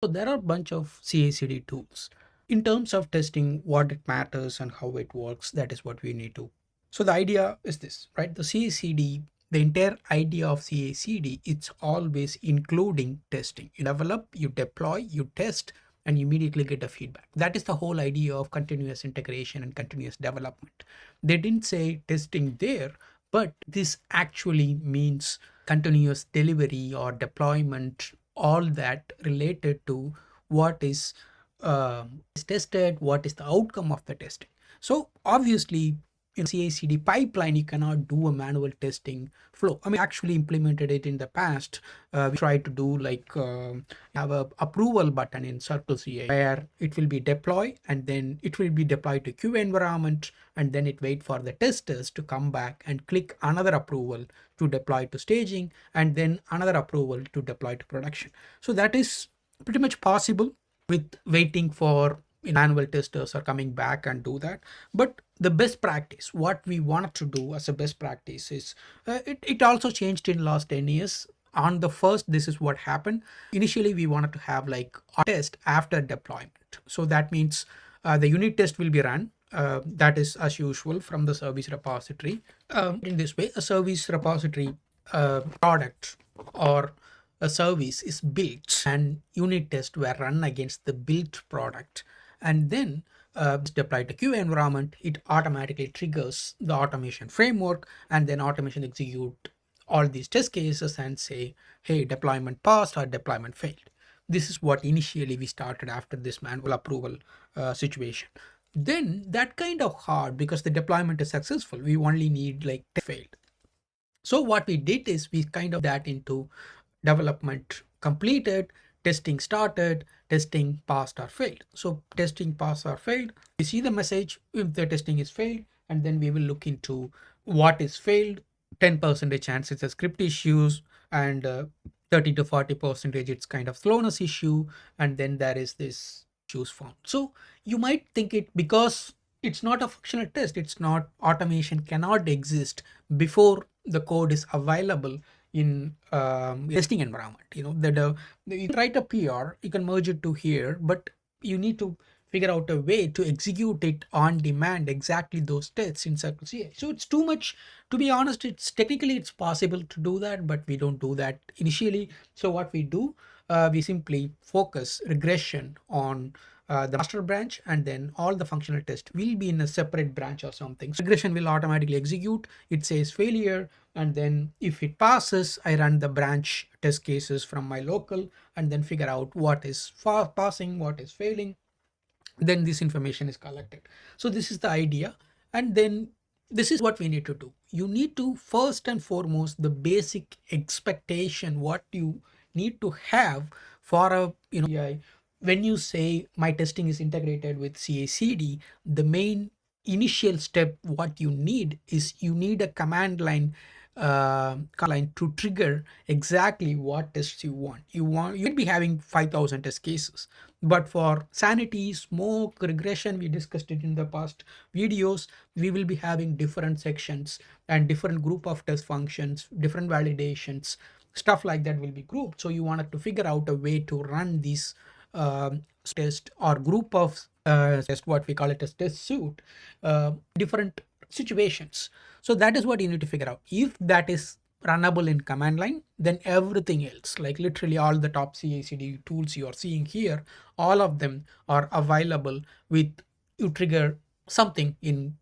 So there are a bunch of CI/CD tools. In terms of testing what it matters and how it works, that is what we need to. So the idea is this, right? The CI/CD, the entire idea of CI/CD, it's always including testing. You develop, you deploy, you test, and you immediately get a feedback. That is the whole idea of continuous integration and continuous development. They didn't say testing there, but this actually means continuous delivery or deployment, all that related to what is tested, what is the outcome of the testing. So obviously, in CI/CD pipeline, you cannot do a manual testing flow. I mean, actually implemented it in the past. We tried to do like have a approval button in Circle CI where it will be deploy and then it will be deployed to queue environment and then it wait for the testers to come back and click another approval to deploy to staging and then another approval to deploy to production. So that is pretty much possible with waiting for manual testers are coming back and do that. But the best practice, what we wanted to do as a best practice is it also changed in last 10 years. On the first, this is what happened. Initially we wanted to have like a test after deployment. So that means the unit test will be run, that is as usual from the service repository. In this way, a service repository product or a service is built and unit tests were run against the built product, and then it's deployed to queue environment. It automatically triggers the automation framework and then automation execute all these test cases and say, hey, deployment passed or deployment failed. This is what initially we started after this manual approval situation. Then that kind of hard because the deployment is successful. We only need like failed. So what we did is we kind of that into development completed, testing started, testing passed or failed. So testing passed or failed, we see the message if the testing is failed, and then we will look into what is failed. 10% chance it's a script issues, and 30 to 40% it's kind of slowness issue, and then there is this issues found. So you might think it because it's not a functional test, it's not automation cannot exist before the code is available in testing environment. You know that you can write a PR, you can merge it to here, but you need to figure out a way to execute it on demand exactly those tests in Circle CI. So it's too much, to be honest. It's technically it's possible to do that, but we don't do that initially. So what we do, we simply focus regression on the master branch, and then all the functional tests will be in a separate branch or something. So regression will automatically execute. It says failure, and then if it passes, I run the branch test cases from my local and then figure out what is passing, what is failing. Then this information is collected. So this is the idea. And then this is what we need to do. You need to first and foremost the basic expectation what you need to have for a CI. When you say my testing is integrated with CI/CD, the main initial step what you need is you need a command line to trigger exactly what tests you want. You'd be having 5,000 test cases, but for sanity, smoke, regression, we discussed it in the past videos, we will be having different sections and different group of test functions, different validations, stuff like that will be grouped. So you wanted to figure out a way to run these test or group of test, what we call it as test suite, different situations. So that is what you need to figure out. If that is runnable in command line, then everything else, like literally all the top CI/CD tools you are seeing here, all of them are available with you trigger something in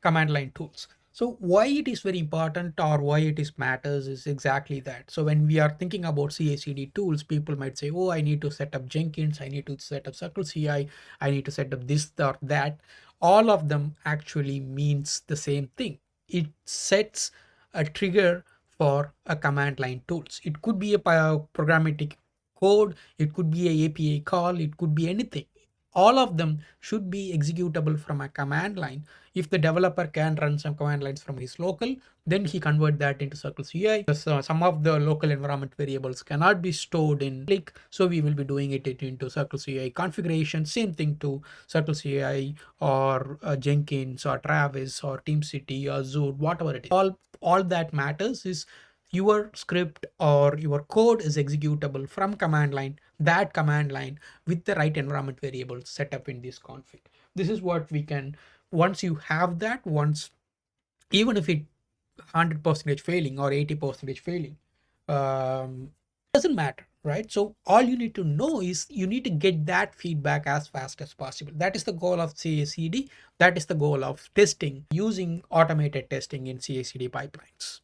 command line tools. So why it is very important or why it is matters is exactly that. So when we are thinking about CI/CD tools, people might say, oh, I need to set up Jenkins, I need to set up Circle CI, I need to set up this or that. All of them actually means the same thing. It sets a trigger for a command line tools. It could be a programmatic code, it could be a API call, it could be anything. All of them should be executable from a command line. If the developer can run some command lines from his local, then he convert that into Circle CI. Because some of the local environment variables cannot be stored in Click, so we will be doing it into Circle CI configuration. Same thing to Circle CI or Jenkins or Travis or TeamCity or Zood, whatever it is. All that matters is your script or your code is executable from command line, that command line with the right environment variables set up in this config. This is what we can, once you have that, once, even if it 100% failing or 80% failing, doesn't matter, right? So all you need to know is you need to get that feedback as fast as possible. That is the goal of CICD. That is the goal of testing, using automated testing in CICD pipelines.